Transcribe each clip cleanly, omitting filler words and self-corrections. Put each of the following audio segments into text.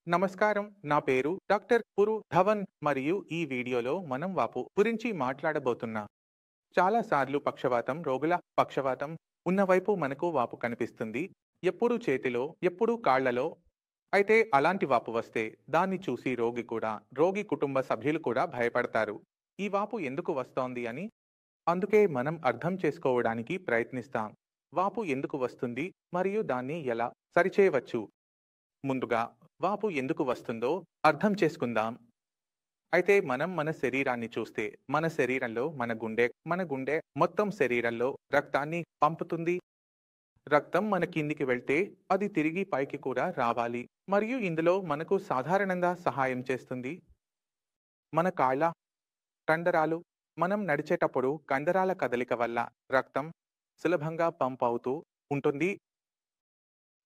నమస్కారం. నా పేరు డాక్టర్ పురు ధవన్ మరియు ఈ వీడియోలో మనం వాపు గురించి మాట్లాడబోతున్నాం. చాలా సార్లు పక్షవాతం రోగుల పక్షవాతం ఉన్నవైపు మనకు వాపు కనిపిస్తుంది. ఎప్పుడు చేతిలో, ఎప్పుడు కాళ్లలో. అయితే అలాంటి వాపు వస్తే దాన్ని చూసి రోగి కుటుంబ సభ్యులు కూడా భయపడతారు. ఈ వాపు ఎందుకు వస్తోంది అని. అందుకే మనం అర్థం చేసుకోవడానికి ప్రయత్నిస్తాం. వాపు ఎందుకు వస్తుంది మరియు దాన్ని ఎలా సరిచేయవచ్చు. ముందుగా వాపు ఎందుకు వస్తుందో అర్థం చేసుకుందాం. అయితే మనం మన శరీరాన్ని చూస్తే మన శరీరంలో మన గుండె మొత్తం శరీరంలో రక్తాన్ని పంపుతుంది. రక్తం మన కిందికి వెళ్తే అది తిరిగి పైకి కూడా రావాలి మరియు ఇందులో మనకు సాధారణంగా సహాయం చేస్తుంది. మన కాళ్ళ కండరాలు మనం నడిచేటప్పుడు కండరాల కదలిక వల్ల రక్తం సులభంగా పంప్ అవుతూ ఉంటుంది.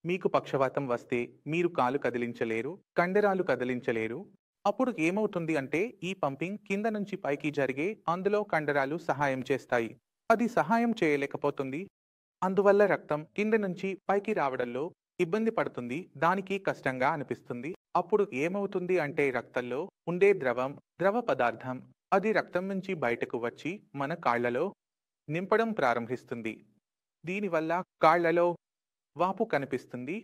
మీకు పక్షవాతం వస్తే మీరు కాలు కదిలించలేరు, కండరాలు కదిలించలేరు. అప్పుడు ఏమవుతుంది అంటే ఈ పంపింగ్ కింద నుంచి పైకి జరిగే అందులో కండరాలు సహాయం చేస్తాయి. అది సహాయం చేయలేకపోతుంది. అందువల్ల రక్తం కింద నుంచి పైకి రావడంలో ఇబ్బంది పడుతుంది. దానికి కష్టంగా అనిపిస్తుంది. అప్పుడు ఏమవుతుంది అంటే రక్తంలో ఉండే ద్రవ పదార్థం అది రక్తం నుంచి బయటకు వచ్చి మన కాళ్లలో నింపడం ప్రారంభిస్తుంది. దీనివల్ల కాళ్లలో వాపు కనిపిస్తుంది.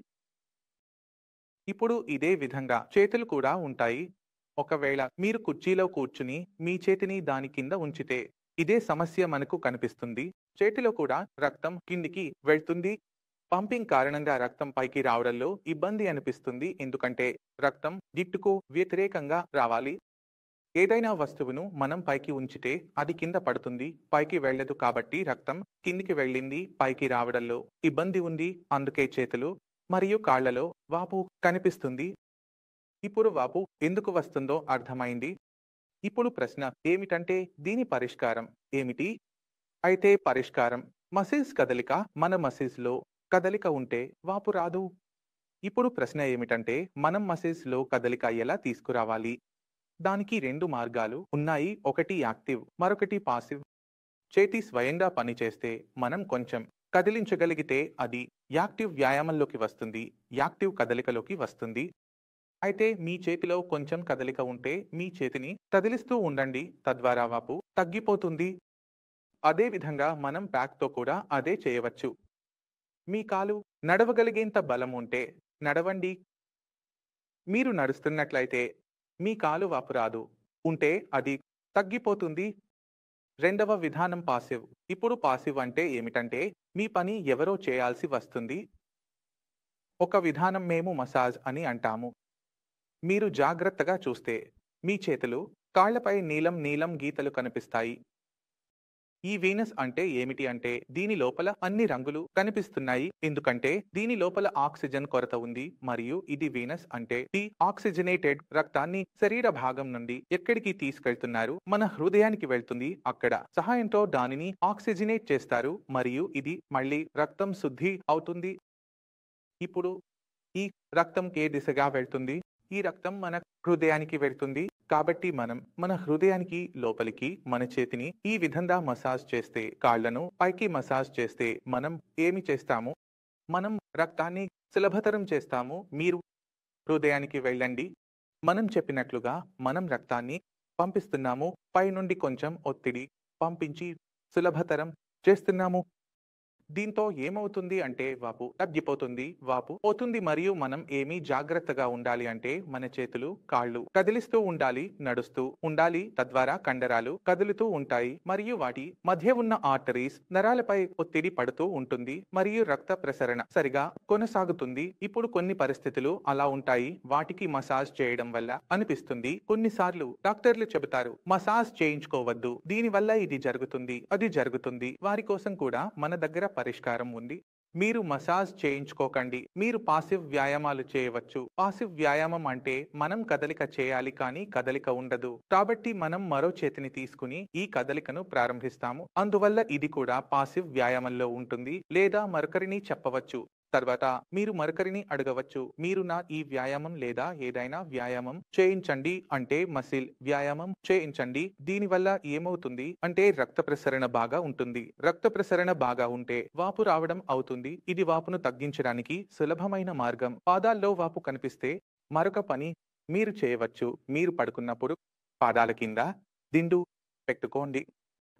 ఇప్పుడు ఇదే విధంగా చేతులు కూడా ఉంటాయి. ఒకవేళ మీరు కుర్చీలో కూర్చుని మీ చేతిని దాని కింద ఉంచితే ఇదే సమస్య మనకు కనిపిస్తుంది. చేతిలో కూడా రక్తం కిందికి వెళ్తుంది. పంపింగ్ కారణంగా రక్తం పైకి రావడంలో ఇబ్బంది అనిపిస్తుంది. ఎందుకంటే రక్తం జిట్టుకు వ్యతిరేకంగా రావాలి. ఏదైనా వస్తువును మనం పైకి ఉంచితే అది కింద పడుతుంది, పైకి వెళ్ళదు. కాబట్టి రక్తం కిందికి వెళ్ళింది, పైకి రావడంలో ఇబ్బంది ఉంది. అందుకే చేతులు మరియు కాళ్లలో వాపు కనిపిస్తుంది. ఇప్పుడు వాపు ఎందుకు వస్తుందో అర్థమైంది. ఇప్పుడు ప్రశ్న ఏమిటంటే దీని పరిష్కారం ఏమిటి? అయితే పరిష్కారం మసిల్స్ కదలిక. మన మసిల్స్ లో కదలిక ఉంటే వాపు రాదు. ఇప్పుడు ప్రశ్న ఏమిటంటే మనం మసిల్స్ లో కదలిక ఎలా తీసుకురావాలి? దానికి రెండు మార్గాలు ఉన్నాయి. ఒకటి యాక్టివ్, మరొకటి పాసివ్. చేతి స్వయంగా పనిచేస్తే మనం కొంచెం కదిలించగలిగితే అది యాక్టివ్ వ్యాయామంలోకి వస్తుంది, యాక్టివ్ కదలికలోకి వస్తుంది. అయితే మీ చేతిలో కొంచెం కదలిక ఉంటే మీ చేతిని కదిలిస్తూ ఉండండి, తద్వారా వాపు తగ్గిపోతుంది. అదే విధంగా మనం బ్యాక్తో కూడా అదే చేయవచ్చు. మీ కాలు నడవగలిగేంత బలం ఉంటే నడవండి. మీరు నడుస్తున్నట్లయితే మీ కాలు వాపు రాదు, ఉంటే అది తగ్గిపోతుంది. రెండవ విధానం పాసివ్. ఇప్పుడు పాసివ్ అంటే ఏమిటంటే మీ పని ఎవరో చేయాల్సి వస్తుంది. ఒక విధానం మేము మసాజ్ అని అంటాము. మీరు జాగ్రత్తగా చూస్తే మీ చేతులు కాళ్లపై నీలం నీలం గీతలు కనిపిస్తాయి. ఈ వీనస్ అంటే ఏమిటి అంటే దీని లోపల అన్ని రంగులు కనిపిస్తున్నాయి. ఎందుకంటే దీని లోపల ఆక్సిజన్ కొరత ఉంది మరియు ఇది వీనస్ అంటే ఆక్సిజనేటెడ్ రక్తాన్ని శరీర భాగం నుండి ఎక్కడికి తీసుకెళ్తున్నారు? మన హృదయానికి వెళ్తుంది. అక్కడ సహాయంతో దానిని ఆక్సిజనేట్ చేస్తారు మరియు ఇది మళ్ళీ రక్తం శుద్ధి అవుతుంది. ఇప్పుడు ఈ రక్తం ఏ దిశగా వెళ్తుంది? ఈ రక్తం మన హృదయానికి వెళ్తుంది. కాబట్టి మనం మన హృదయానికి లోపలికి మన చేతిని ఈ విధంగా మసాజ్ చేస్తే, కాళ్లను పైకి మసాజ్ చేస్తే మనం ఏమి చేస్తాము? మనం రక్తాన్ని సులభతరం చేస్తాము. మీరు హృదయానికి వెళ్ళండి. మనం చెప్పినట్లుగా మనం రక్తాన్ని పంపిస్తున్నాము. పై నుండి కొంచెం ఒత్తిడి పంపించి సులభతరం చేస్తున్నాము. దీంతో ఏమవుతుంది అంటే వాపు తగ్గిపోతుంది, వాపు పోతుంది. మరియు మనం ఏమీ జాగ్రత్తగా ఉండాలి అంటే మన చేతులు కాళ్ళు కదిలిస్తూ ఉండాలి, నడుస్తూ ఉండాలి. తద్వారా కండరాలు కదులుతూ ఉంటాయి మరియు వాటి మధ్య ఉన్న ఆర్టరీస్ నరాలపై ఒత్తిడి పడుతూ ఉంటుంది మరియు రక్త ప్రసరణ సరిగా కొనసాగుతుంది. ఇప్పుడు కొన్ని పరిస్థితులు అలా ఉంటాయి, వాటికి మసాజ్ చేయడం వల్ల అనిపిస్తుంది. కొన్నిసార్లు డాక్టర్లు చెబుతారు మసాజ్ చేయించుకోవద్దు, దీనివల్ల ఇది జరుగుతుంది, అది జరుగుతుంది. వారి కోసం కూడా మన దగ్గర పరిష్కారం ఉంది. మీరు మసాజ్ చేయించుకోకండి. మీరు పాసివ్ వ్యాయామాలు చేయవచ్చు. పాసివ్ వ్యాయామం అంటే మనం కదలిక చేయాలి కానీ కదలిక ఉండదు. కాబట్టి మనం మరో చేతిని తీసుకుని ఈ కదలికను ప్రారంభిస్తాము. అందువల్ల ఇది కూడా పాసివ్ వ్యాయామంలో ఉంటుంది. లేదా మరొకరిని చెప్పవచ్చు. తర్వాత మీరు మరొకరిని అడగవచ్చు, మీరు నా ఈ వ్యాయామం లేదా ఏదైనా వ్యాయామం చేయించండి అంటే మసిల్ వ్యాయామం చేయించండి. దీనివల్ల ఏమవుతుంది అంటే రక్త ప్రసరణ బాగా ఉంటుంది. రక్త ప్రసరణ బాగా ఉంటే వాపు రావడం అవుతుంది. ఇది వాపును తగ్గించడానికి సులభమైన మార్గం. పాదాల్లో వాపు కనిపిస్తే మరొక పని మీరు చేయవచ్చు. మీరు పడుకున్నప్పుడు పాదాల కింద దిండు పెట్టుకోండి.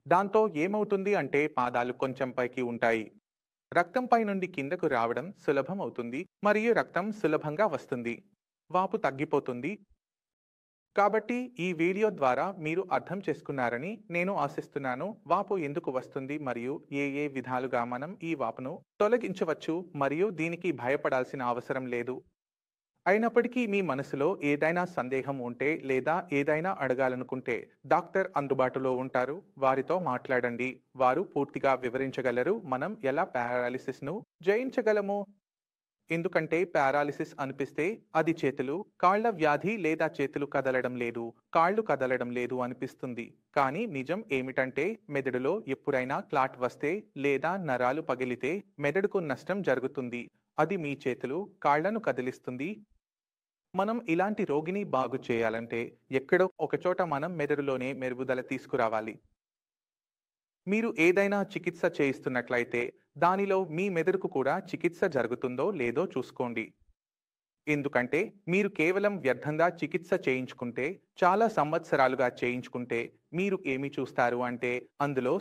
దాంతో ఏమవుతుంది అంటే పాదాలు కొంచెం పైకి ఉంటాయి. రక్తం పై నుండి కిందకు రావడం సులభం అవుతుంది మరియు రక్తం సులభంగా వస్తుంది. వాపు తగ్గిపోతుంది. కాబట్టి ఈ వీడియో ద్వారా మీరు అర్థం చేసుకున్నారని నేను ఆశిస్తున్నాను. వాపు ఎందుకు వస్తుంది మరియు ఏ ఏ విధాలుగా మనం ఈ వాపును తొలగించవచ్చు మరియు దీనికి భయపడాల్సిన అవసరం లేదు. అయినప్పటికీ మీ మనసులో ఏదైనా సందేహం ఉంటే లేదా ఏదైనా అడగాలనుకుంటే డాక్టర్ అందుబాటులో ఉంటారు. వారితో మాట్లాడండి. వారు పూర్తిగా వివరించగలరు మనం ఎలా పారాలిసిస్ను జయించగలము. ఎందుకంటే పారాలిసిస్ అనిపిస్తే అది చేతులు, కాళ్ల వ్యాధి లేదా చేతులు కదలడం లేదు, కాళ్ళు కదలడం లేదు అనిపిస్తుంది. కానీ నిజం ఏమిటంటే మెదడులో ఎప్పుడైనా క్లాట్ వస్తే లేదా నరాలు పగిలితే మెదడుకు నష్టం జరుగుతుంది. అది మీ చేతులు, కాళ్లను కదిలిస్తుంది. మనం ఇలాంటి రోగిని బాగు చేయాలంటే ఎక్కడో ఒకచోట మనం మెదడులోనే మెరుగుదల తీసుకురావాలి. మీరు ఏదైనా చికిత్స చేయిస్తున్నట్లయితే దానిలో మీ మెదడుకు కూడా చికిత్స జరుగుతుందో లేదో చూసుకోండి. ఎందుకంటే మీరు కేవలం వ్యర్థంగా చికిత్స చేయించుకుంటే, చాలా సంవత్సరాలుగా చేయించుకుంటే మీరు ఏమి చూస్తారు అంటే అందులో